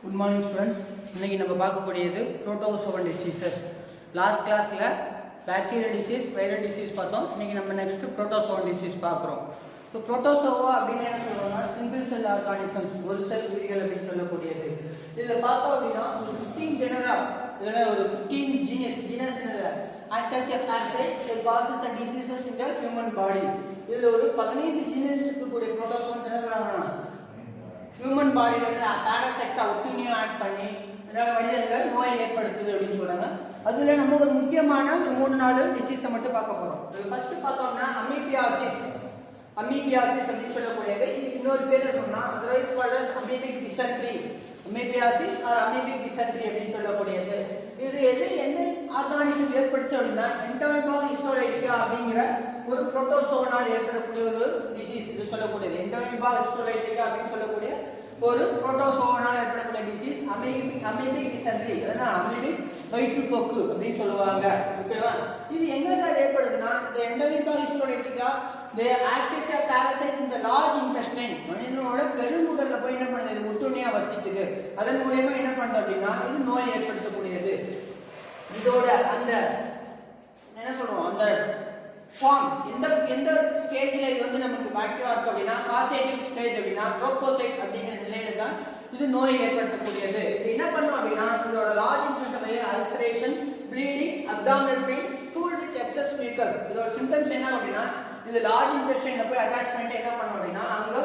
Good morning students. இன்னைக்கு நம்ம பார்க்கக்கூடியது புரோட்டோசோவல் டிசீசஸ். லாஸ்ட் கிளாஸ்ல பாக்டீரியல் டிசீஸ், வைரல் டிசீஸ் பார்த்தோம். இன்னைக்கு நம்ம நெக்ஸ்ட் புரோட்டோசோவல் டிசீஸ் பார்க்குறோம். இப்போ புரோட்டோசோவா அப்படின்னு என்ன சொல்றோம்னா சிங்கிள் செல் ஆர்கானிசம்ஸ், ஒரு செல் உயிரிகள் அப்படின்னு சொல்லக்கூடியது. இதில் பார்த்தோம் அப்படின்னா ஒரு 15 ஜெனரா, இதில் ஒரு 15 genus act as a parasite that causes the diseases in the human body. இதில் ஒரு 15 ஜீனஸ் இருக்கக்கூடிய புரோட்டோசோவல்ஸ் என்ன பண்ணுறாங்கன்னா ஹியூமன் பாடியில் வந்து பேராசைட்டா ஒட்டுனியும் ஆட் பண்ணி மனிதர்கள் நோயை ஏற்படுத்துது அப்படின்னு சொல்கிறாங்க. அதில் நம்ம ஒரு முக்கியமான ஒரு 3-4 டிசீஸை மட்டும் பார்க்க போகிறோம். ஃபர்ஸ்ட் பார்த்தோம்னா அமீபியாசிஸ் அப்படின்னு சொல்லக்கூடியது. இதுக்கு இன்னொரு பேர் சொன்னால் otherwise called as amoebic dysentery, amoebiasis or amoebic dysentery அப்படின்னு சொல்லக்கூடியது. இது எந்த ஆர்கானிசம் ஏற்படுத்து அப்படின்னா என்டோமிபா ஹிஸ்டோலைட்டிகா அப்படிங்கிற ஒரு புரோட்டோசோவனால் ஏற்படக்கூடிய ஒரு டிசீஸ் இது சொல்லக்கூடியது. என்டோமிபா ஹிஸ்டோலைட்டிகா அப்படின்னு சொல்லக்கூடிய ஒரு புரோட்டோசோவனால் ஏற்படக்கூடிய டிசீஸ் அமீபிக் டிசென்ட்ரி, அதனால் அமீபிக் வயிற்றுப்போக்கு அப்படின்னு சொல்லுவாங்க. ஓகேவா? இது எங்க சார் ஏற்படுதுன்னா இந்த என்டோமிபா ஹிஸ்டோலைட்டிகா they act as a parasite in the large intestine. மனிதனோட பெருங்குடல்ல போய் என்ன பண்ணுது, இது ஒட்டுண்ணியா வசிக்குது. அதன் மூலமா என்ன பண்ணுது அப்படின்னா இது நோயை ஏற்படுத்தக்கூடியது. இதோட அந்த என்ன சொல்றோம், அந்த ஃபார்ம் எந்த ஸ்டேஜ்ல இது வந்து நமக்கு ஆக்டிவா இருக்கு அப்படின்னா காசேட்டிக் ஸ்டேஜ் அப்படின்னா ட்ரோபோசைட் அப்படிங்கிற நிலையில தான் இது நோயை ஏற்படுத்தக்கூடியது. இது என்ன பண்ணும் அப்படின்னா இதோட large intestine ulceration, bleeding, abdominal pain, stool with excess mucus. இதோட சிம்டம்ஸ் என்ன அப்படின்னா இது லார்ஜ் இன்டெஸ்டைன்ல போய் அட்டாச் பண்ணிட்டு என்ன பண்ணும் அப்படின்னா அங்க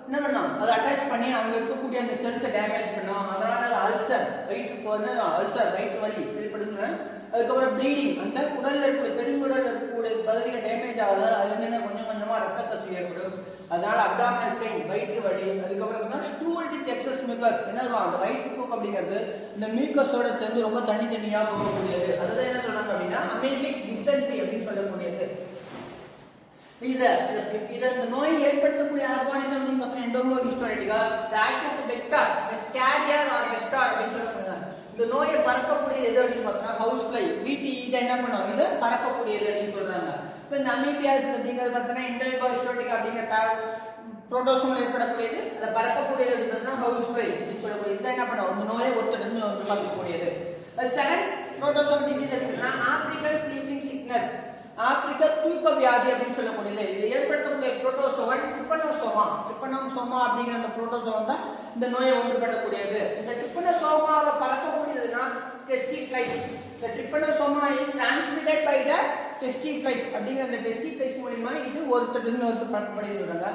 என்ன பண்ணோம் அதை அட்டாச் பண்ணி அங்க இருக்கக்கூடிய அந்த செல்ஸை டேமேஜ் பண்ணோம். அதனால அல்சர், வயிற்றுக்கு வந்து அல்சர், வயிற்று வலி ஏற்படுதுங்க. அதுக்கப்புறம் ப்ளீடிங், அந்த குடல்ல இருக்கக்கூடிய பெருங்குடல்ல இருக்கக்கூடிய பகுதிகள் டேமேஜ் ஆகுது. அதுல இருந்து கொஞ்சம் கொஞ்சமா ரத்த கசிவு ஏற்படும். அதனால அப்டாமினல் பெயின், வயிற்று வலி. அதுக்கப்புறம் ஸ்டூல் வித் எக்ஸஸ் மியூக்கஸ், என்னதான் அந்த வயிற்றுப்போக்கு அப்படிங்கிறது இந்த மியூக்கஸோட சேர்ந்து ரொம்ப தனித்தனியா போகக்கூடியது. அதுதான் என்ன சொல்றாங்க அப்படின்னா அமீபிக் டிசென்ட்ரி அப்படின்னு சொல்லக்கூடியது. இந்த நோயை ஏற்படுத்தக்கூடிய ஆர்கானிசம் அப்படின்னு பார்த்தீங்கன்னா Entamoeba histolytica act as a vector, carrier or vector அப்படின்னு சொல்லப்படுறாங்க. இந்த நோயை பரப்பக்கூடியது எது அப்படின்னு பார்த்தீங்கன்னா ஹவுஸ் ஃப்ளை, வீட்டு இதை என்ன பண்ணுவோம், இது பரப்பக்கூடியது அப்படின்னு சொல்றாங்க. இப்போ இந்த அமீபியாசிஸ் அப்படிங்கிறது பார்த்தீங்கன்னா எண்டோமோ ஹிஸ்டோலைட்டிகா அப்படிங்கிற புரோட்டோசோவல் ஏற்படக்கூடியது, அதை பரப்பக்கூடியது அப்படின்னா ஹவுஸ் ஃப்ளை அப்படின்னு சொல்லக்கூடியது. இதை என்ன பண்ணுவோம், இந்த நோயை ஒருத்தருந்து பரப்பக்கூடியது. செகண்ட் புரோட்டோசோவல் டிசீஸ் அப்படின்னா ஆப்ரிக்கன் ஸ்லீப்பிங் சிக்னஸ், ஆப்பிரிக்கா தூக்க வியாதி அப்படின்னு சொல்லக்கூடியது. இது ஏற்படுத்தக்கூடிய புரோட்டோசோவல் ட்ரிப்பனோசோமா அப்படிங்கிற அந்த புரோட்டோசோவல் தான் இந்த நோயை உண்டு பண்ணக்கூடியது. இந்த ட்ரிப்பனோசோமாவை பரப்பக்கூடியதுன்னா டெஸ்டிஃப்ளைஸ். இந்த trypanosoma is transmitted by the tsetse flies அப்படிங்கிற அந்த டெஸ்டிஃப்ளைஸ் மூலமா இது ஒருத்தருக்கு ஒருத்தர் பரப்பப்படுகிறாங்க.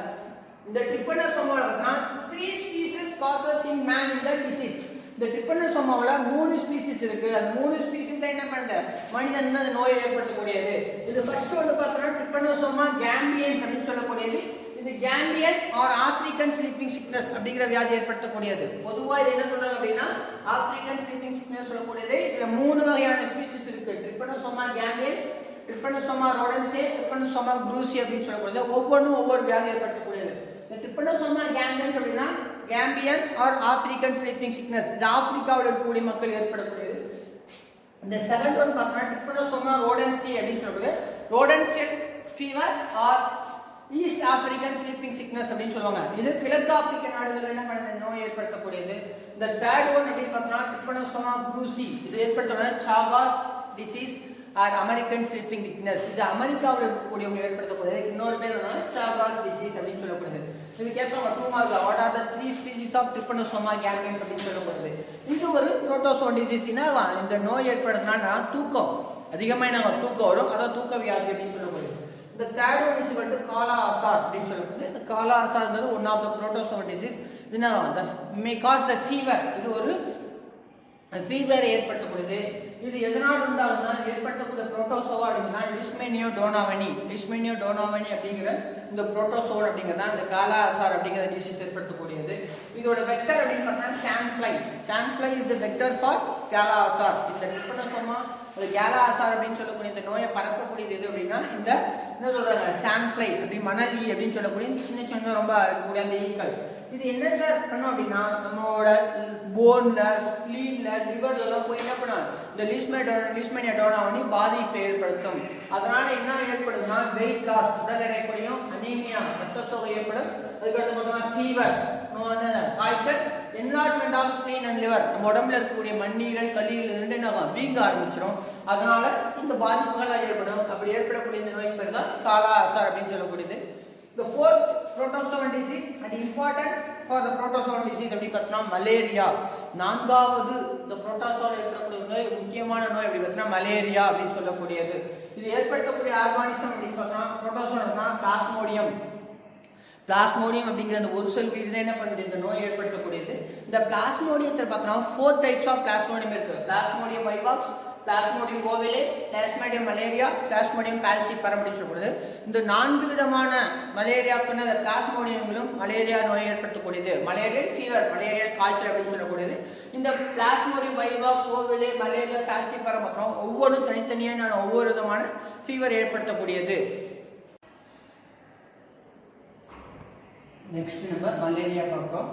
இந்த ட்ரிப்பனோசோமாவில் 3 ஸ்பீசிஸ் காசஸ் இன் மேன் இந்த டிசீஸ். இந்த ட்ரிப்பனோசோமாவில் 3 ஸ்பீசிஸ் இருக்கு. அந்த 3 ஸ்பீசிஸ் தான் என்ன பண்ணுது, மனிதன் அந்த நோயை ஏற்படுத்தக்கூடியது. இது ஃபர்ஸ்ட் வந்து பார்த்தோம்னா ட்ரிப்பனோசோமா கேம்பியன்ஸ் அப்படின்னு சொல்லக்கூடியது. இது Gambian or African sleeping sickness அப்படிங்கிற வியாதி ஏற்படுத்தக்கூடியது. பொதுவாக இது என்ன சொல்றாங்க அப்படின்னா ஆப்பிரிக்கன் ஸ்லீப்பிங் சிக்னஸ் சொல்லக்கூடியது. இதுல 3 வகையான ஸ்பீசிஸ் இருக்கு. Trypanosoma gambiense, trypanosoma rhodesiense, trypanosoma cruzi அப்படின்னு சொல்லக்கூடியது. ஒவ்வொன்றும் ஒவ்வொரு வியாதி ஏற்படுத்தக்கூடியது. இந்த ட்ரிப்பனோசோமா கேம்பியன்ஸ் அப்படின்னா gambian or African sleeping sickness, இது ஆப்பிரிக்காவில் இருக்கக்கூடிய மக்கள் ஏற்படக்கூடியது. இந்த செகண்ட் ஒன் பார்த்தோம்னா ட்ரிப்பனோசோமா ரோடன்சி அப்படின்னு சொல்றது. ரோடன்சியல் fever or east African sleeping sickness அப்படின்னு சொல்லுவாங்க. இது கிழக்கு ஆப்பிரிக்க நாடுகளில் என்ன பண்ணுது, நோய் ஏற்படுத்தக்கூடியது. இந்த தேர்ட் ஒன் அப்படின்னு பார்த்தோம்னா ட்ரிப்பனோசோமா குரூசி, இது ஏற்படுத்தக்கூடிய Chagas disease or American sleeping sickness, இது அமெரிக்காவில் இருக்கக்கூடியவங்க ஏற்படுத்தக்கூடியது. இன்னொரு பேர் என்ன சாகாஸ் டிசீஸ் அப்படின்னு சொல்லக்கூடியது. இது கேட்பாங்க 2 மார்க்ல what are the 3 species of trypanosoma gambiense அப்படின்னு சொல்லப்படுது. இது ஒரு புரோட்டோசோவல் டிசீஸ்னா இந்த நோய் ஏற்படுறதுனால தூக்கம் அதிகமாக என்ன தூக்கம் வரும், அதாவது தூக்க வியாதி அப்படின்னு சொல்லப்படுது. இந்த தேர்ட் ஒன் இஸ் வந்து காலா அசார் அப்படின்னு சொல்லப்படுது. இந்த காலா அசார்ங்கிறது ஒன் ஆஃப் த புரோட்டோசோவல் டிசீஸ். இதுனா மே காஸ் த ஃபீவர், இது ஒரு ஃபீவர் ஏற்படுத்தக்கூடியது. இது எதனால் உண்டாகுதுன்னா ஏற்படுத்தக்கூடிய புரோட்டோசோவா அப்படின்னா லிஷ்மேனியோ டோனாவனி அப்படிங்கிற இந்த புரோட்டோசோவல் அப்படிங்கிறதா இந்த காலா அசார் அப்படிங்கிற டிசீஸ் ஏற்படுத்தக்கூடியது. இதோட வெக்டர் அப்படின்னு பார்த்தா சாண்ட்ஃப்ளை இஸ் த வெக்டர் ஃபார் காலா அசார். இந்த ட்ரிப்பனோசோமா அது காலா அசார் அப்படின்னு சொல்லக்கூடிய இந்த நோயை பரப்பக்கூடியது எது அப்படின்னா இந்த என்ன சொல்றாங்க சாண்ட்ஃப்ளை அப்படி மணலி அப்படின்னு சொல்லக்கூடிய சின்ன சின்ன ரொம்ப இருக்கக்கூடிய அந்த ஈக்கள். இது என்ன சார் பண்ணும் அப்படின்னா நம்மளோட போன்ல, ஸ்ப்ளீன்ல, லிவர்ல எல்லாம் போய் என்ன பண்ணும், இந்த லீஷ்மேனியா டோனாவனி பாதிப்பை ஏற்படுத்தும். அதனால என்ன ஏற்படுதுன்னா வெயிட் லாஸ், உடல் எடை குறையும், அனீமியா ரத்த சோகை ஏற்படும். அதுக்கடுத்து பார்த்தோம்னா ஃபீவர், காய்ச்சல், enlargement of spleen and liver, நம்ம உடம்புல இருக்கக்கூடிய மண்ணீரல் கல்லீரல் ரெண்டு என்ன வீங்க ஆரம்பிச்சிடும். அதனால இந்த பாதிப்புகள் ஏற்படும். அப்படி ஏற்படக்கூடிய இந்த நோய் பேர் தான் காலா அசார் அப்படின்னு சொல்லக்கூடியது. The fourth protozoan disease and important for the protozoan disease அப்படி பார்த்தோம்னா மலேரியா. நான்காவது இந்த புரோட்டோசோல இருக்கக்கூடிய நோய், முக்கியமான நோய் அப்படி பார்த்தோம்னா மலேரியா அப்படின்னு சொல்லக்கூடியது. இது ஏற்படுத்தக்கூடிய ஆர்கானிசம் அப்படின்னு பார்த்தோம்னா புரோட்டோசோனா பிளாஸ்மோடியம். பிளாஸ்மோடியம் அப்படிங்கிற அந்த ஒரு செல் வீடு தான் என்ன பண்ணுது இந்த நோய் ஏற்படுத்தக்கூடியது. இந்த பிளாஸ்மோடியத்தை பார்த்தோம்னா 4 டைப்ஸ் ஆஃப் பிளாஸ்மோடியம் இருக்கு. Plasmodium vivax, plasmodium ovale, plasmodium malariae, plasmodium falciparum அப்படின்னு சொல்லக்கூடியது. இந்த 4 விதமான மலேரியாவுக்குன்னு அந்த பிளாஸ்மோடியங்களும் மலேரியா நோயை ஏற்படுத்தக்கூடியது. மலேரியா ஃபீவர், மலேரியா காய்ச்சல் அப்படின்னு சொல்லக்கூடியது. இந்த பிளாஸ்மோடியம் வைவாக்ஸ், ஓவேலே, மலேரியா, பால்சிபரம் அப்புறம் ஒவ்வொன்றும் தனித்தனியான ஒவ்வொரு விதமான ஃபீவர் ஏற்படுத்தக்கூடியது. நெக்ஸ்ட் நம்ம மலேரியா பார்க்குறோம்.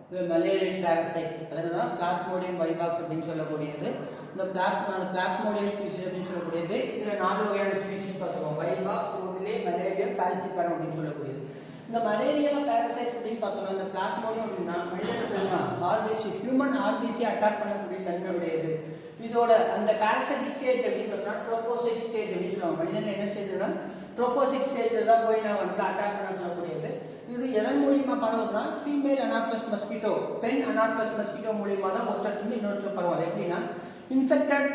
இந்த மலேரியன் பேரசைட் அதுதான் பிளாஸ்மோடியம் வைவாக்ஸ் அப்படின்னு சொல்லக்கூடியது. இந்த பிளாஸ்மோடியம் ஸ்பீசிஸ் அப்படின்னு சொல்லக்கூடியது. இதில் 4 வகையான ஸ்பீசிஸ் பார்த்துக்கோம். வைவாக்ஸ், ஓவிலே, மலேரியா, பால்சிபரம் அப்படின்னு சொல்லக்கூடியது. இந்த மலேரியா பேரசைட் அப்படின்னு பார்த்தோம்னா இந்த பிளாஸ்மோடியம் அப்படின்னா மனிதனுக்கு ஆர்பிசி, ஹியூமன் ஆர்பிசி அட்டாக் பண்ணக்கூடிய தன்மை உடையது. இதோட அந்த பேரசைட் ஸ்டேஜ் அப்படின்னு பார்த்தோம்னா ட்ரோபோசைட் ஸ்டேஜ் அப்படின்னு சொல்லுவாங்க. மனிதன் என்ன ஸ்டேஜ்னா ட்ரோபோசைட் ஸ்டேஜில் தான் போய் நான் வந்து அட்டாக் பண்ண சொல்லக்கூடியது. இது எதன் மூலியமா பரவுதுன்னா ஃபீமேல் அனாஃபலஸ் மஸ்கிட்டோ, பெண் அனாஃபலஸ் மஸ்கிட்டோ மூலியமா தான் ஒருத்தருக்கு இன்னொருத்தர் பரவாது. எப்படின்னா இன்ஃபெக்டட்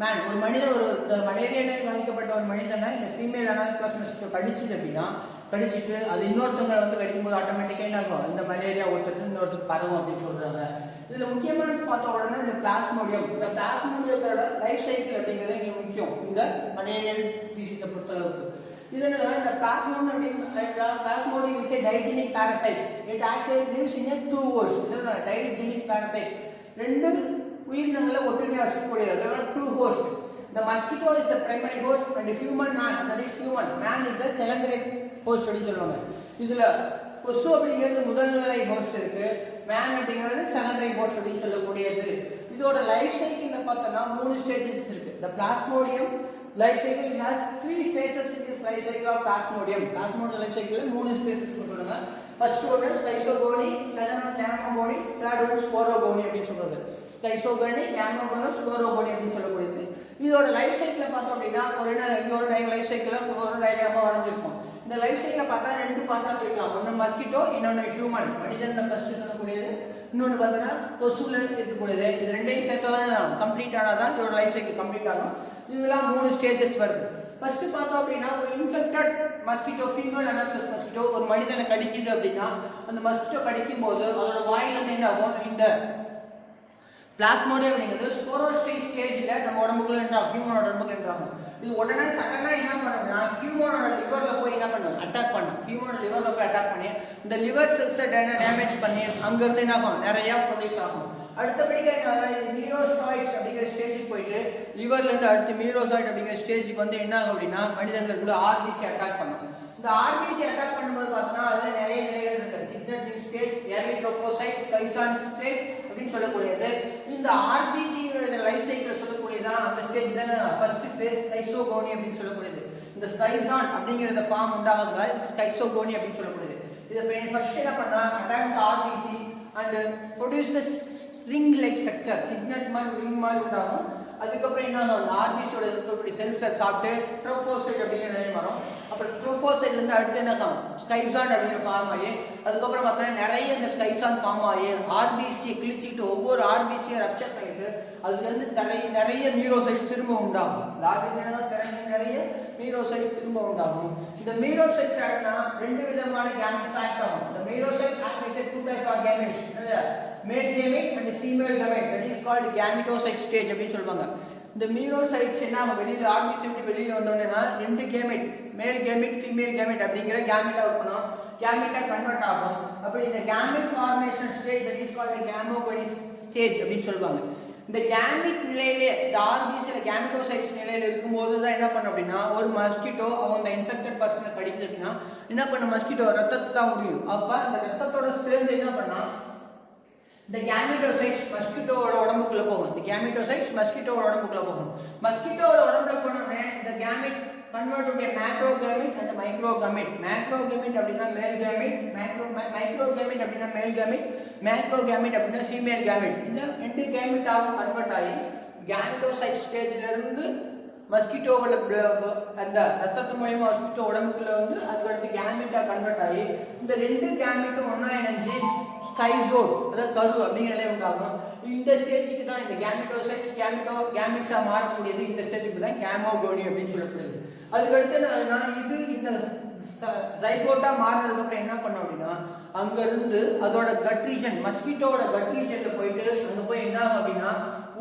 மேன், ஒரு மனிதர் ஒரு மலேரியா நோய் பாதிக்கப்பட்ட ஒரு மனிதனை இந்த ஃபீமேல் அனாஃபலஸ் மஸ்கிட்டோ கடிச்சிது அப்படின்னா, கடிச்சிட்டு அது இன்னொருத்தவங்க வந்து கடிக்கும்போது ஆட்டோமேட்டிக்காக என்ன ஆகும், இந்த மலேரியா ஒருத்தருக்கு இன்னொருத்தருக்கு பரவும் அப்படின்னு சொல்றாங்க. இதில் முக்கியமான பார்த்த உடனே இந்த பிளாஸ்மோடியம், இந்த பிளாஸ்மோடியத்தோட லைஃப் சைக்கிள் அப்படிங்கிறது இங்கே முக்கியம் இந்த மலேரியல் ஸ்பீசிஸை பொறுத்தளவுக்கு. இதனால இந்த plasmodium is a digenic parasite. It actually lives in a two host. இதுல digenic parasite. ரெண்டு உயிரினங்களை ஒட்டுமையா வசிக்கக்கூடியது. அதாவது two host. The mosquito is the primary host and the human man, that is human man is the secondary host அப்படி சொல்லுவாங்க. இதுல கொசு அப்படிங்கிறது முதல்நிலை ஹோஸ்ட் இருக்கு, மேன் அப்படிங்கிறது செகண்டரி ஹோஸ்ட் அப்படின்னு சொல்லக்கூடியது. இதோட லைஃப் சைக்கிள்ல பார்த்தோம்னா 3 ஸ்டேஜஸ் இருக்கு. The plasmodium life cycle has 3 phases in this life cycle of plasmodium. Plasmodium life cycle 3 phases சொல்றாங்க. First one is schizogony, second one gamogony, third one sporogony அப்படி சொல்றாங்க. schizogony, gamogony, sporogony அப்படி சொல்லக்கூடியது. இதோட life cycle பார்த்தோம் அப்படின்னா ஒரு life cycle ஒரு டயகிராமா வரைஞ்சிருக்கும். இந்த லைஃப் சைக்கிளை பார்த்தா 2 பார்த்தா பிரிக்கலாம். ஒன்று மஸ்கிட்டோ, இன்னொன்று ஹியூமன், மனிதன் ஃபர்ஸ்ட் சொல்லக்கூடியது. இன்னொன்று பார்த்தீங்கன்னா கொசுல இருக்கக்கூடியது. இது ரெண்டையும் சேர்த்தாதான் கம்ப்ளீட் ஆனாதான் இதோட லைஃப் சைக்கிள் கம்ப்ளீட் ஆகும். இதெல்லாம் 3 ஸ்டேஜஸ் வருது. ஃபர்ஸ்ட் பார்த்தோம் அப்படின்னா ஒரு இன்ஃபெக்டட் மஸ்கிட்டோ, ஃபீமேல் அனாஃபலஸ் மஸ்கிட்டோ ஒரு மனிதனை கடிக்குது அப்படின்னா அந்த மஸ்கிட்டோ கடிக்கும் போது அதோட வாயிலிருந்து என்ன ஆகும், இந்த பிளாஸ்மோடியம் அப்படிங்கிறது ஸ்போரோஸ்டேட் ஸ்டேஜ்ல நம்ம உடம்புக்குள்ள என்றாங்க, ஹியூமனோட உடம்புக்கு என்றாங்க. இது உடனே சடனா என்ன பண்ணுன்னா ஹியூமனோட லிவர்ல போய் என்ன பண்ணும், அட்டாக் பண்ணும். ஹியூமனோட லிவர்ல போய் அட்டாக் பண்ணி இந்த லிவர் செல்ஸை டேமேஜ் பண்ணி அங்கிருந்து என்ன ஆகும், நிறைய ப்ரொடியூஸ் ஆகும். அடுத்தபடியாக மீரோசாய்ட்ஸ் அப்படிங்கிற ஸ்டேஜுக்கு போயிட்டு லிவர்ல இருந்து அடுத்து மீரோசாய்ட் அப்படிங்கிற ஸ்டேஜுக்கு வந்து என்ன ஆகும் அப்படின்னா மனிதர்களுக்குள்ள ஆர்பிசி அட்டாக் பண்ணும். இந்த ஆர்பிசி அட்டாக் பண்ணும்போது பார்த்தோம்னா அதுல நிறைய நிலைகள் இருக்கு. சிக்னட்டிங் ஸ்டேஜ், ஏரித்ரோபோசைட், ஸ்கைசான் ஸ்டேஜ் அப்படின்னு சொல்லக்கூடியது. இந்த ஆர்பிசி லைஃப் சைக்கிள் சொல்லக்கூடியதான் அந்த ஸ்டேஜ் தான் ஃபர்ஸ்ட் ஃபேஸ் ஸ்கைசோகோனி அப்படின்னு சொல்லக்கூடியது. இந்த ஸ்கைசான் அப்படிங்கிற ஃபார்ம் உண்டாகுதுல ஸ்கைசோகோனி அப்படின்னு சொல்லக்கூடியது. இதை ஃபர்ஸ்ட் என்ன பண்ணா attack RBC and produces ring like structure, signet மாதிரி ring மாதிரி உண்டாகும். அதுக்கப்புறம் என்ன ஆகும், ஆர்பிசியோட இருக்கக்கூடிய செல்ஸை சாப்பிட்டு ட்ரோஃபோசைட் அப்படிங்கிற நிலை வரும். அப்புறம் ட்ரோஃபோசைட்லேருந்து அடுத்து என்ன ஆகும், ஸ்கைசான் அப்படிங்கிற ஃபார்ம் ஆகி அதுக்கப்புறம் பார்த்தோன்னா நிறைய இந்த ஸ்கைசான் ஃபார்ம் ஆகி ஆர்பிசியை கிழிச்சிட்டு ஒவ்வொரு ஆர்பிசியை ரப்சர் பண்ணிட்டு அதுலேருந்து நிறைய மீரோசைட்ஸ் திரும்ப உண்டாகும். நிறைய மீரோசைட்ஸ் திரும்ப உண்டாகும். இந்த மீரோசைட்ஸ் ஆக்ட்னா 2 விதமான கேமெட்ஸ் ஆக்ட் ஆகும். இந்த மீரோசைட் act is 2 types of gametes, male gamete and female gamete, that is called gametosite stage அப்படி சொல்வாங்க. இந்த மீரோசைட்ஸ் என்ன ஆகும், வெளியில ஆர்பிசி விட்டு வெளியில வந்தோம்னா 2 கேமெட், மேல் கேமெட், ஃபீமேல் கேமெட் அப்படிங்கிற கேமெட்டா இருக்கணும். கேமெட்டா கன்வெர்ட் ஆகும். அப்படி இந்த gamete formation stage that is called gamogony stage அப்படி சொல்வாங்க. இந்த கேமெட் நிலையிலே இந்த ஆர்பிசில கேமெட்டோசைட்ஸ் நிலையில இருக்கும்போது தான் என்ன பண்ணும் அப்படின்னா ஒரு மஸ்கிட்டோ அவங்க இன்ஃபெக்டட் பர்சனை கடிக்குது அப்படின்னா என்ன பண்ண, மஸ்கிட்டோ ரத்தத்தை தான் முடியும். அப்ப அந்த ரத்தத்தோட சேர்ந்து என்ன பண்ணா இந்த கேமெட்டோசைட்ஸ் மஸ்கிட்டோவோட உடம்புக்குள்ள போகும். இந்த கேமெட்டோசைட்ஸ் மஸ்கிட்டோவோட உடம்புக்குள்ள போகும். மஸ்கிட்டோவோட உடம்புல போனோடனே இந்த கேமெட் கன்வெர்ட் டு மேக்ரோகேமெட் அண்ட் மைக்ரோகேமெட். மேக்ரோகேமெட் அப்படின்னா மேல் கேமெட், மைக்ரோகேமெட் ஹைப்போகேமிட் அப்படின்னா மேல் கேமிட், மேக்ரோகேமிட் அப்படின்னா ஃபீமேல் கேமிட். இந்த ரெண்டு கேமிட்டாகவும் கன்வெர்ட் ஆகி கேமிட்டோசைட் ஸ்டேஜ்ல இருந்து மஸ்கிட்டோவில் அந்த ரத்தத்து மூலியமா மஸ்கிட்டோ உடம்புக்குள்ள வந்து அதுக்கடுத்து கேமிட்டா கன்வெர்ட் ஆகி இந்த ரெண்டு கேமிட்டும் ஒன்னா இணைஞ்சு ஸ்கைசோட் அதாவது கரு அப்படிங்கிற நிலை உண்டாகும். இந்த ஸ்டேஜுக்கு தான் இந்த கேமிட்டோசைட்ஸ் கேமிட்ஸா மாறக்கூடியது. இந்த ஸ்டேஜுக்கு தான் கேமோகோனி அப்படின்னு சொல்லப்படுது. அதுக்கடுத்து நான் இது இந்த ஜைகோட்டா மாறினதுக்கு அப்புறம் என்ன பண்ணோம் அப்படின்னா அங்க இருந்து அதோட கட் ரீஜன் மஸ்கிட்டோட கட் ரீஜன்ல போயிட்டு அங்க போய் என்ன ஆகும் அப்படின்னா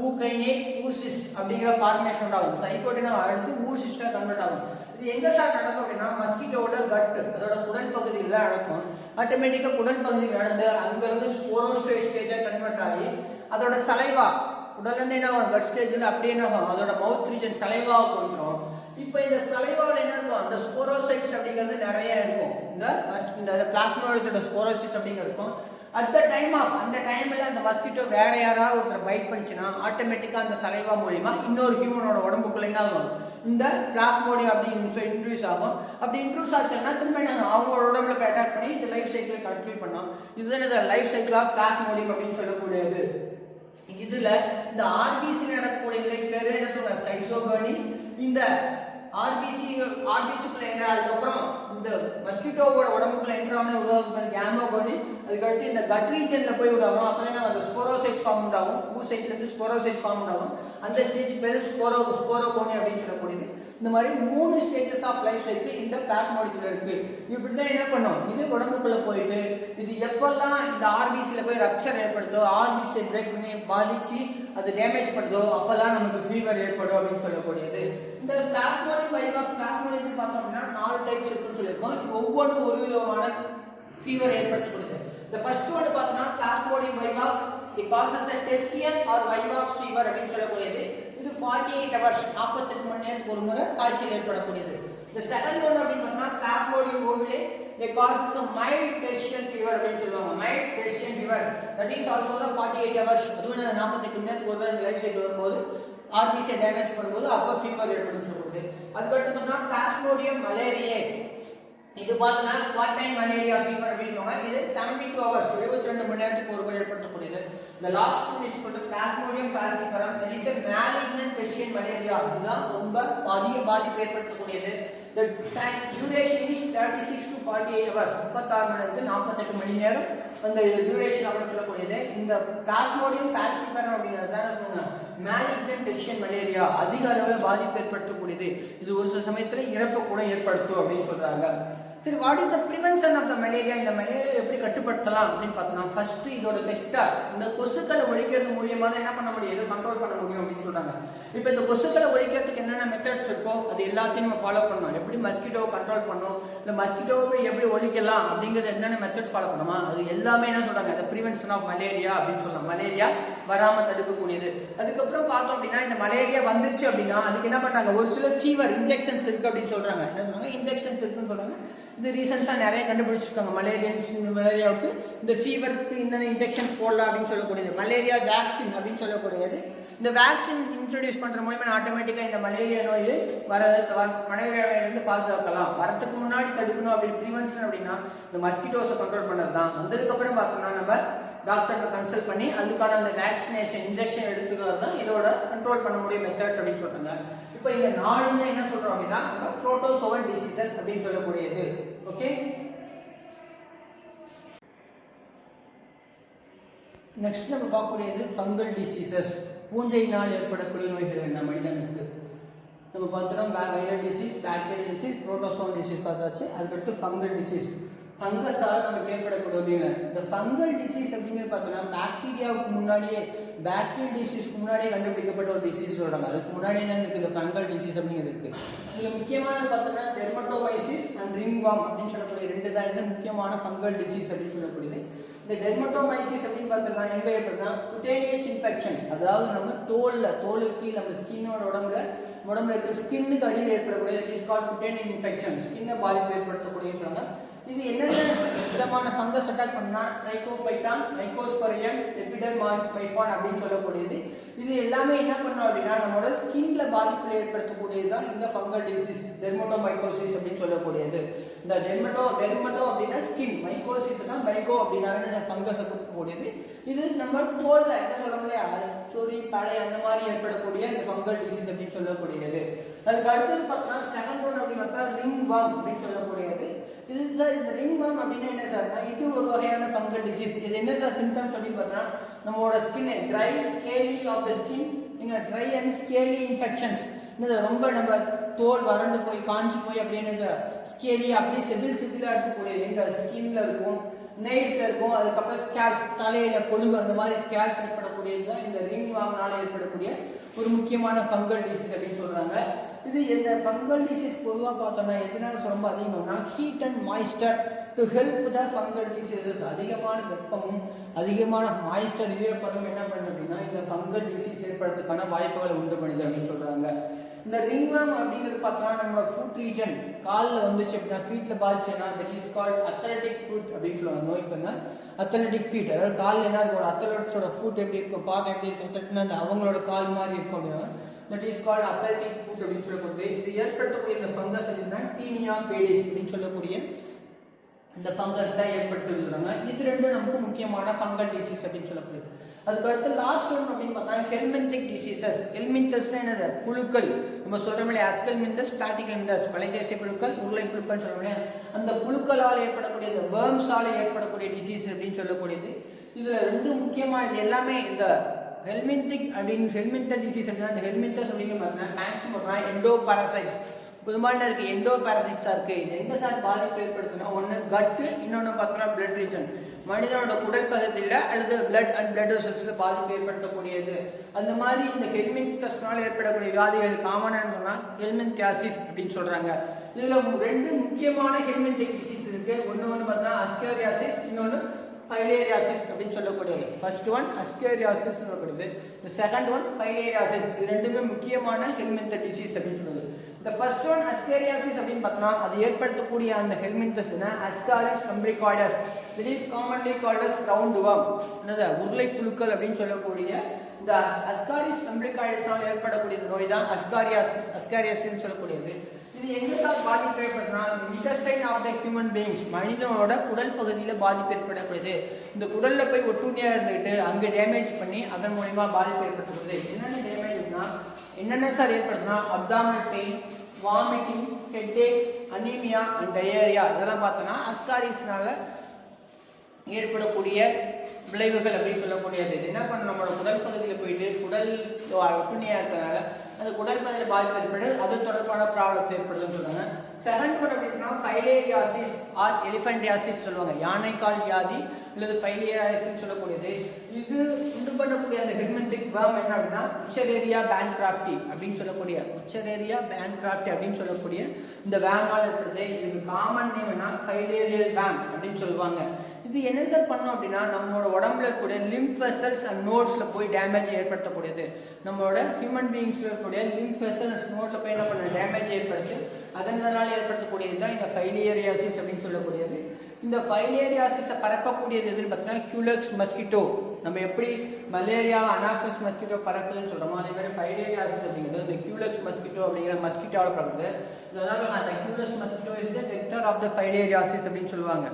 ஊகைனேட் ஊசிஸ்ட் அப்படிங்கிற ஃபார்மேஷன் ஆகும். சைகோட்டினா அடுத்து ஊசிஸ்டா கன்வெர்ட் ஆகும். இது எங்க சார் நடக்கும் அப்படின்னா மஸ்கிட்டோட கட் அதோட குடல் பகுதியில் நடக்கும். ஆட்டோமேட்டிக்கா குடல் பகுதியில் நடந்து அங்க இருந்து ஸ்போரோஸ்டேஜா கன்வெர்ட் ஆகி அதோட சலைவா உடல்ல இருந்து என்ன ஆகும் கட் ஸ்டேஜ்ல அப்படியே என்ன ஆகும் அதோட மவுத் ரீஜன் சலைவாவுக்கு வந்துடும். இப்போ இந்த சலைவாவில் என்ன இருக்கும் அந்த ஸ்போரோசைட்ஸ் அப்படிங்கிறது நிறைய இருக்கும். இந்த பிளாஸ்மோட ஸ்போரோசைட்ஸ் அப்படிங்கிறது இருக்கும். அட் த டைம் ஆஃப் அந்த டைம்ல அந்த மஸ்கிட்டோ வேற யாராவது ஒருத்தர் பைட் பண்ணிச்சுன்னா ஆட்டோமேட்டிக்கா அந்த சலைவா மூலியமா இன்னொரு ஹியூமனோட உடம்புக்குள்ள என்ன ஆகும் இந்த பிளாஸ்மோடியம் அப்படி இன்ட்ரூஸ் ஆகும். அப்படி இன்ட்ரூஸ் ஆச்சுன்னா திரும்ப அவங்களோட உடம்புல போய் அட்டாக் பண்ணி இந்த லைஃப் சைக்கிள் கண்டினியூ பண்ணோம். இதுதான் இந்த லைஃப் சைக்கிள் ஆஃப் பிளாஸ்மோடியம் அப்படின்னு சொல்லக்கூடியது. இதுல இந்த ஆர்பிசி நடக்கக்கூடிய பேரு என்ன சொல்றாங்க ஸ்கைசோகோனி. இந்த ஆர்பிசிக்குள்ள என்ட்ரு அதுக்கப்புறம் இந்த மஸ்கிட்டோவோட உடம்புக்குள்ள என்ட்ரு ஆன உதாரணத்துக்கு கேமோகோனி. அதுக்கடுத்து இந்த கட் ரீஜன்ல போய் உருவாகும். அப்பதான் அந்த ஸ்போரோசைட் ஃபார்ம் உண்டாகும். ஊசைட்ல இருந்து ஸ்போரோசைட் ஃபார்ம் உண்டாகும். அந்த ஸ்டேஜ் பேரு ஸ்போரோகோனி அப்படின்னு சொல்லக்கூடியது. இந்த மாதிரி 3 ஸ்டேஜஸ் ஆஃப் லைஃப் சைக்கிள் இந்த பிளாஸ்மோடியத்துல இருக்கு. இப்படிதான் என்ன பண்ணும் இது உடம்புக்குள்ள போயிட்டு இது எப்பெல்லாம் இந்த ஆர்பிசில போய் ரப்சர் ஏற்படுதோ ஆர்பிசி பிரேக் பண்ணி பாதிச்சு அது டேமேஜ் பண்ணுதோ அப்பெல்லாம் நமக்கு ஃபீவர் ஏற்படும் அப்படின்னு சொல்லக்கூடியது. இந்த பிளாஸ்மோடியம் வைவாக்ஸ் பிளாஸ்மோடியம் பார்த்தோம் அப்படின்னா 4 டைப்ஸ் இருக்குன்னு சொல்லியிருக்கோம். ஒவ்வொன்றும் ஒரு விதமான ஃபீவர் ஏற்படுத்தப்படுது. இந்த ஃபர்ஸ்ட் ஒன் பார்த்தோம்னா plasmodium vivax it causes the Tessian or Vivax fever அப்படின்னு சொல்லக்கூடியது. இது 48 hours 48 மணி நேரத்துக்கு ஒரு முறை காய்ச்சல் ஏற்படக்கூடியது. இந்த செகண்ட் ஒன் அப்படின்னு பார்த்தா plasmodium ஓவிலே they causes a mild Tessian fever அப்படின்னு சொல்லுவாங்க. mild Tessian fever that is also the 48 hours அதுவும் 48 மணி நேரத்துக்கு ஒரு இந்த லைஃப் சைக்கிள் வரும்போது ஆர்பிசி டேமேஜ் பண்ணும்போது அப்போ ஃபீவர் ஏற்படும் சொல்லப்படுது. அதுக்கடுத்து பார்த்தா பிளாஸ்மோடியம் மலேரியே இது பார்த்தா குவார்டைன் மலேரியா ஃபீவர் அப்படின்னு சொல்லுவாங்க. இது 72 hours 72 மணி நேரத்துக்கு ஒரு முறை ஏற்படுத்தக்கூடியது. The last one is called Plasmodium falciparum. That is a malignant Tessian malaria. இதுதான் ரொம்ப அதிக பாதிப்பு ஏற்படுத்தக்கூடியது. The time duration is 36 to 48 hours 36 மணி நேரத்துக்கு 48 மணி நேரம் அந்த டியூரேஷன் அப்படின்னு சொல்லக்கூடியது. இந்த Plasmodium falciparum அப்படிங்கிறது தான் சொல்லுங்க malignant Tessian malaria அதிக அளவில் பாதிப்பு ஏற்படுத்தக்கூடியது. இது ஒரு சில சமயத்துல இறப்பு கூட ஏற்படுத்தும் அப்படின்னு சொல்றாங்க. சரி, what is the prevention of the malaria? இந்த மலேரியா எப்படி கட்டுப்படுத்தலாம் அப்படின்னு பார்த்தோம்னா ஃபர்ஸ்ட் இதோட வெக்டார் இந்த கொசுக்களை ஒழிக்கிறது மூலியமா தான் என்ன பண்ண முடியும் இதை கண்ட்ரோல் பண்ண முடியும் அப்படின்னு சொல்றாங்க. இப்போ இந்த கொசுக்களை ஒழிக்கிறதுக்கு என்னென்ன மெத்தட்ஸ் இருக்கோ அது எல்லாத்தையும் நம்ம ஃபாலோ பண்ணணும். எப்படி மஸ்கிட்டோவை கண்ட்ரோல் பண்ணணும் இந்த மஸ்கிட்டோவை எப்படி ஒழிக்கலாம் அப்படிங்கிறது என்னென்ன மெத்தட்ஸ் ஃபாலோ பண்ணணுமா அது எல்லாமே என்ன சொல்றாங்க அந்த ப்ரிவென்ஷன் ஆஃப் மலேரியா அப்படின்னு சொல்லலாம். மலேரியா வராம தடுக்கக்கூடியது. அதுக்கப்புறம் பார்த்தோம் அப்படின்னா இந்த மலேரியா வந்துருச்சு அப்படின்னா அதுக்கு என்ன பண்றாங்க ஒரு சில ஃபீவர் இன்ஜெக்ஷன்ஸ் இருக்கு அப்படின்னு சொல்றாங்க. என்ன சொல்றாங்க இன்ஜெக்ஷன்ஸ் இருக்குன்னு சொல்றாங்க. இது ரீசன்ஸாக நிறைய கண்டுபிடிச்சிருக்காங்க. மலேரியாவுக்கு இந்த ஃபீவருக்கு என்னென்ன இன்ஜெக்ஷன் போடலாம் அப்படின்னு சொல்லக்கூடியது. மலேரியா வேக்சின் அப்படின்னு சொல்லக்கூடியது. இந்த வேக்சின் இன்ட்ரடியூஸ் பண்ணுற மூலியமாக ஆட்டோமேட்டிக்காக இந்த மலேரியா நோய் மலேரியா நோயிலிருந்து பாதுகாக்கலாம். வரத்துக்கு முன்னாடி தடுக்கணும் அப்படின்னு ப்ரிவென்ஷன் அப்படின்னா இந்த மஸ்கிட்டோஸை கண்ட்ரோல் பண்ணது தான். வந்ததுக்கப்புறம் பார்த்தோம்னா நம்ம டாக்டர்கிட்ட கன்சல்ட் பண்ணி அதுக்கான அந்த வேக்சினேஷன் இன்ஜெக்ஷன் எடுத்துக்கிறது தான் இதோட கண்ட்ரோல் பண்ண முடியும் மெத்தட்ஸ் அப்படின்னு சொல்றாங்க. இப்போ இந்த 4 என்ன சொல்றோம் அப்படின்னா புரோட்டோசோவல் டிசீசஸ் அப்படின்னு சொல்லக்கூடியது. ஓகே, நெக்ஸ்ட் நம்ம பார்க்கக்கூடியது ஃபங்கல் டிசீசஸ். பூஞ்சையினால் ஏற்படக்கூடிய நோய்கள் என்ன மனிதனுக்கு நம்ம பார்த்தோம்னா viral disease, bacterial disease, protozoal disease பார்த்தாச்சு. அதுக்கடுத்து ஃபங்கல் டிசீஸ் ஃபங்கஸால் நமக்கு ஏற்படக்கூடிய இந்த ஃபங்கல் டிசீஸ் அப்படிங்கிறது பார்த்தோம்னா பாக்டீரியாவுக்கு முன்னாடியே பாக்டீரியல் டிசீஸ்க்கு முன்னாடியே கண்டுபிடிக்கப்பட்ட ஒரு டிசீஸ் சொல்கிறாங்க. அதுக்கு முன்னாடி என்ன இருக்குது இந்த ஃபங்கல் டிசீஸ் அப்படிங்கிறது இருக்குது. இதில் முக்கியமானது பார்த்தோம்னா டெர்மட்டோமைசிஸ் அண்ட் ரிங்வார்ம் அப்படின்னு சொல்லக்கூடிய 2 தான் இது முக்கியமான ஃபங்கல் டிசீஸ் அப்படின்னு சொல்லக்கூடியது. இந்த டெர்மட்டோமைசிஸ் அப்படின்னு பார்த்தோம்னா எங்கே ஏற்படுதுன்னா குட்டேனியஸ் இன்ஃபெக்ஷன் அதாவது நம்ம தோலுக்கு நம்ம ஸ்கின்னோட உடம்புல இருக்கிற ஸ்கின்னுக்கு அடியில் ஏற்படக்கூடிய இஸ் கால்ட் குட்டேனியஸ் இன்ஃபெக்ஷன் ஸ்கின்னை பாதிப்பு ஏற்படுத்தக்கூடிய சொல்லுவாங்க. இது என்னென்ன விதமான ஃபங்கஸ் அட்டாக் பண்ணா ட்ரைகோபைட்டான், மைக்கோஸ்போரியம், எபிடெர்மைஃபான் அப்படின்னு சொல்லக்கூடியது. இது எல்லாமே என்ன பண்ணும் அப்படின்னா நம்மளோட ஸ்கின்ல பாதிப்புகளை ஏற்படுத்தக்கூடியது தான் இந்த ஃபங்கல் டிசீஸ், டெர்மட்டோமைக்கோசிஸ் அப்படின்னு சொல்லக்கூடியது. இந்த டெர்மட்டோ அப்படின்னா ஸ்கின், மைக்கோசிஸ்னா மைக்கோ அப்படின்னா இந்த ஃபங்கஸை கொடுக்கக்கூடியது. இது நம்ம தோல்ல என்ன சொல்ல முடியாது சொறி படை அந்த மாதிரி ஏற்படக்கூடிய இந்த ஃபங்கல் டிசீஸ் அப்படின்னு சொல்லக்கூடியது. அதுக்கு அடுத்தது பார்த்தோம்னா செகண்ட் ஒன் அப்படின்னு பார்த்தா ரிங் வார்ம் அப்படின்னு சொல்லக்கூடியது. இது சார் இந்த ரிங் வார்ம் அப்படின்னா என்ன சார்னா இது ஒரு வகையான ஃபங்கல் டிசீஸ். இது என்ன சார் சிம்டம்ஸ் அப்படின்னு பார்த்தோம்னா நம்மளோட skin dry scaly of the skin, இங்கே ட்ரை அண்ட் ஸ்கேலி இன்ஃபெக்ஷன்ஸ், ரொம்ப நம்ம தோல் வறண்டு போய் காஞ்சி போய் அப்படின்னு ஸ்கேலி அப்படியே செதிலாக இருக்கக்கூடியது எங்கள் ஸ்கின்ல இருக்கும், நெயில்ஸ் இருக்கும். அதுக்கப்புறம் ஸ்கேல்ப் தலையில பொழுது அந்த மாதிரி ஸ்கேல்ப் ஏற்படக்கூடியது தான் இந்த ரிங் வார்ம்னால ஏற்படக்கூடிய ஒரு முக்கியமான ஃபங்கல் டிசீஸ் அப்படின்னு சொல்றாங்க. இது இந்த ஃபங்கல் டிசீஸ் பொதுவாக பார்த்தோம்னா எதனால ரொம்ப அதிகமாகனா heat and moisture to help the fungal diseases. அதிகமான வெப்பமும் அதிகமான மாய்ஸ்டர் ஈரப்பதம் என்ன பண்ணுது அப்படின்னா இந்த ஃபங்கல் டிசீஸ் ஏற்படுறதுக்கான வாய்ப்புகளை உண்டு பண்ணுது அப்படின்னு சொல்றாங்க. இந்த ரிங் வார்ம் அப்படிங்கிறது பார்த்தோம்னா நம்மளோட ஃபுட் ரீஜன் காலில் வந்துச்சு அப்படின்னா ஃபீட்ல பாதிச்சுன்னா that is called athletic foot அப்படின்னு சொல்லுவாங்க. நோய் பண்ண அத்லெட்டிக் ஃபீட், அதாவது காலில் என்ன இருக்கும் ஒரு அத்லெட்ஸோட ஃபுட் எப்படி இருக்கும் பார்க்க எப்படி இருக்கும் தட்டுனா அந்த அவங்களோட கால் மாதிரி இருக்கும் அப்படின்னா that is called athletic foot அப்படின்னு சொல்லக்கூடிய இது ஏற்படுத்தக்கூடிய இந்த ஃபங்கஸ் அப்படின்னா டீனியா பேடிஸ் அப்படின்னு சொல்லக்கூடிய இந்த ஃபங்கஸ் தான் ஏற்படுத்திருக்காங்க. இது ரெண்டும் நமக்கு முக்கியமான ஃபங்கல் டிசீஸ் அப்படின்னு சொல்லக்கூடியது. அதுக்கு அடுத்து லாஸ்ட் ஒன் அப்படின்னு பார்த்தா ஹெல்மின்திக் டிசீசஸ். ஹெல்மின்தஸ்னா என்னது புழுக்கள், நம்ம சொல்றோம்ல அஸ்கெல்மின்தஸ், பிளாட்டிகல்மின்தஸ், பழைய புழுக்கள், உருளை புழுக்கள் சொல்றோம்ல அந்த புழுக்களால் ஏற்படக்கூடிய இந்த வேர்ம்ஸால ஏற்படக்கூடிய டிசீஸ் அப்படின்னு சொல்லக்கூடியது. இதுல ரெண்டு முக்கியமான இது எல்லாமே இந்த ஹெல்மின்திக் அப்படின்னு ஹெல்மின்தல் டிசீஸ் அப்படின்னா இந்த ஹெல்மின்தஸ் அப்படிங்கிற பார்த்தீங்கன்னா மேக்ஸிமம் எண்டோ பாராசைட்ஸ் பொதுவான இருக்கு, எண்டோ பாராசைட்ஸா இருக்கு. இது எங்க சார் பாதிப்பு ஏற்படுத்துனா ஒன்று கட்டு, இன்னொன்று பார்த்தோம்னா பிளட் ரீஜன், மனிதனோட உடல் பகுதியில் அல்லது பிளட் அண்ட் பிளட் வெசல்ஸ்ல பாதிப்பு ஏற்படுத்தக்கூடியது. அந்த மாதிரி இந்த ஹெல்மின்தஸ்னால ஏற்படக்கூடிய வியாதிகள் காமனான்னு சொன்னா ஹெல்மின்தியாசிஸ் அப்படின்னு சொல்றாங்க. இதுல ரெண்டு முக்கியமான ஹெல்மின்திக் டிசீஸ் இருக்கு. ஒன்று பார்த்தா அஸ்கேரியாசிஸ், இன்னொன்று ஃபைலேரியாசிஸ் அப்படின்னு சொல்லக்கூடியது. ஃபர்ஸ்ட் ஒன் அஸ்கேரியாசிஸ் சொல்லக்கூடியது, இந்த செகண்ட் ஒன் ஃபைலேரியாசிஸ். இது ரெண்டுமே முக்கியமான ஹெல்மின்தல் டிசீஸ் அப்படின்னு சொல்லுது. இந்த ஃபர்ஸ்ட் ஒன் அஸ்கேரியாசிஸ் அப்படின்னு பார்த்தோம்னா அது ஏற்படுத்தக்கூடிய அந்த ஹெல்மின்தஸ்னா ascaris lumbricoides, it is commonly called as round worm, என்னது உருளை புழுக்கள் அப்படின்னு சொல்லக்கூடிய இந்த அஸ்காரிஸ் அம்பிளிகாய்டஸ்னால ஏற்படக்கூடிய நோய் தான் அஸ்காரியாசிஸ் சொல்லக்கூடியது. இது எங்க சார் பாதிப்பு ஏற்படுதுன்னா intestine of the human beings, மனிதனோட குடல் பகுதியில் பாதிப்பு ஏற்படக்கூடியது. இந்த குடல்ல போய் ஒட்டுண்ணியா இருந்துட்டு அங்கே டேமேஜ் பண்ணி அதன் மூலமா பாதிப்பு ஏற்படுத்தப்படுது. என்னென்ன டேமேஜ்னா என்னென்ன சார் ஏற்படுதுன்னா abdominal pain, vomiting, headache, anaemia and diarrhoea. இதெல்லாம் பார்த்தோன்னா அஸ்காரிஸ்னால ஏற்படக்கூடிய விளைவுகள் அப்படின்னு சொல்லக்கூடியது. இது என்ன பண்ண நம்மளோட குடல் பகுதியில் போயிட்டு குடல் ஒட்டுண்ணியா இருக்கிறதுனால அந்த குடல் பகுதியில் பாதிப்பு ஏற்படு அது தொடர்பான ப்ராப்ளத்தை ஏற்படுதுன்னு சொல்றாங்க. செகண்ட் ஒன் அப்படின்னா ஃபைலேரியாசிஸ் ஆர் எலிஃபென்டியாசிஸ் சொல்லுவாங்க, யானைக்கால் வியாதி அல்லது ஃபைலேரியாசிஸ் சொல்லக்கூடியது. இது உண்டு பண்ணக்கூடிய அந்த ஹெல்மின்திக் வார்ம் என்ன அப்படின்னா உச்சரேரியா பேன்கிராஃப்டி அப்படின்னு சொல்லக்கூடிய அப்படின்னு சொல்லக்கூடிய இந்த வேமால் ஏற்படுது. இதுக்கு காமன் நேம்னா ஃபைலேரியல் வேம் அப்படின்னு சொல்லுவாங்க. இது என்ன சார் பண்ணும் அப்படின்னா நம்மளோட உடம்புல இருக்கக்கூடிய லிம்ப் வெசல்ஸ் அண்ட் நோட்ஸ்ல போய் டேமேஜ் ஏற்படுத்தக்கூடியது. நம்மளோட ஹியூமன் பீயிங்ஸ்ல இருக்கக்கூடிய லிம்ப் வெசல்ஸ் நோட்ல போய் என்ன பண்ண டேமேஜ் ஏற்படுத்து அதனால ஏற்படுத்தக்கூடியது தான் இந்த ஃபைலேரியாசிஸ் அப்படின்னு சொல்லக்கூடியது. இந்த ஃபைலேரியாசிஸை பரப்பக்கூடியது எதுன்னு பார்த்தீங்கன்னா ஹியூலக்ஸ் மஸ்கிட்டோ. நம்ம எப்படி மலேரியா அனாஃபஸ் மஸ்கிட்டோ பரப்புதுன்னு சொல்றோமோ அதே மாதிரி ஃபைலேரியாசிஸ் அப்படிங்கிறது இந்த ஹியூலக்ஸ் மஸ்கிட்டோ அப்படிங்கிற மஸ்கிட்டோட பரப்புது. அதனால அந்த culex mosquito is the vector of the filariasis அப்படின்னு சொல்லுவாங்க.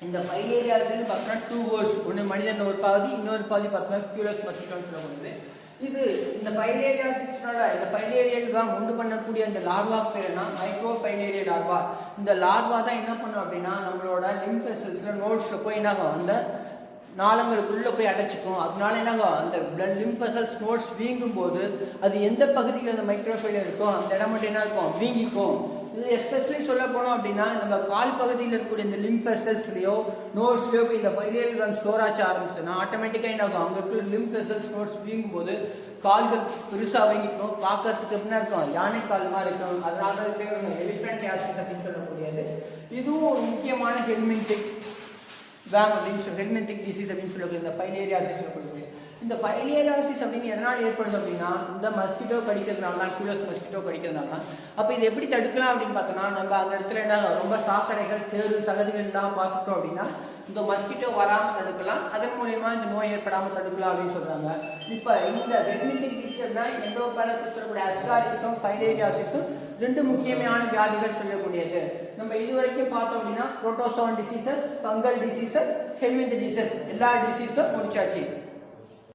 இந்த ஃபைலேரியாசிஸ் பார்த்தீங்கன்னா டூ வேர்ட்ஸ், ஒன்று மனிதன் ஒரு பாதி, இன்னொரு பாதி பார்த்தீங்கன்னா ஹியூலக்ஸ் மஸ்கிட்டோன்னு சொல்லப்படுது. இது இந்த ஃபைலேரியாசிஸ்னால இந்த ஃபைலேரியல் வார்ம் உண்டு பண்ணக்கூடிய அந்த லார்வா பேர்னா மைக்ரோஃபைலேரியல் லார்வா. இந்த லார்வா தான் என்ன பண்ணும் அப்படின்னா நம்மளோட லிம்ப் வெசல்ஸ்ல நோட்ஸ்ல போய் என்னாகும் அந்த நாளங்களுக்குள்ள போய் அடைச்சிக்கும். அதனால என்னாகும் அந்த பிளட் லிம்ப் வெசல்ஸ் நோட்ஸ் வீங்கும் போது அது எந்த பகுதியில் அந்த மைக்ரோஃபைலேரியா இருக்கும் அந்த இடம் மட்டும் என்ன இருக்கும் வீங்கிக்கும். இது எஸ்பெஷலி சொல்ல போனோம் அப்படின்னா நம்ம கால் பகுதியில் இருக்கக்கூடிய இந்த லிம்ப் வெசல்ஸ்லையோ நோட்ஸ்லையோ இந்த ஃபைலேரியல் வார்ம் ஸ்டோர் ஆச்ச ஆரம்பிச்சுன்னா ஆட்டோமேட்டிக்காக என்ன ஆகும் அங்கே இருக்கிற லிம்ப் வெசல்ஸ் நோட்ஸ் வீங்கும் போது கால்கள் பெருசாக வீங்கிக்கும், பார்க்கறதுக்கு எப்படின்னா இருக்கும் யானை கால் மாதிரி இருக்கும். அதனால எலிஃபென்டியாசிஸ் அப்படின்னு சொல்லக்கூடியது. இதுவும் ஒரு முக்கியமான ஹெல்மின்திக் வேம் அப்படின்னு ஹெல்மின்திக் டிசீஸ் அப்படின்னு சொல்லக்கூடிய இந்த ஃபைலேரியாசிஸ் சொல்லக்கூடிய இந்த ஃபைலியரியாசிஸ் அப்படின்னு எதனால் ஏற்படுது அப்படின்னா இந்த மஸ்கிட்டோ கடிக்கிறதுனால தான், கியூலஸ் மஸ்கிட்டோ கடிக்கிறதுனால தான். அப்போ இதை எப்படி தடுக்கலாம் அப்படின்னு பார்த்தோன்னா, நம்ம அந்த இடத்துல என்ன ரொம்ப சாக்கடைகள் சேறு சகதிகள்லாம் பார்த்துட்டோம் அப்படின்னா இந்த மஸ்கிட்டோ வராமல் தடுக்கலாம். அதன் மூலயமா இந்த நோய் ஏற்படாமல் தடுக்கலாம் அப்படின்னு சொல்கிறாங்க. இப்போ இந்த ரெட்மிட்டிக் டிசீஸ் தான் எண்டோபாரசிஸ் சொல்லக்கூடிய அஸ்காரிஸும் ஃபைலேரியாசிஸும் ரெண்டு முக்கியமான வியாதிகள் சொல்லக்கூடியது. நம்ம இதுவரைக்கும் பார்த்தோம் அப்படின்னா protozoan diseases, fungal diseases, helminth disease எல்லா டிசீஸும் முடிச்சாச்சு.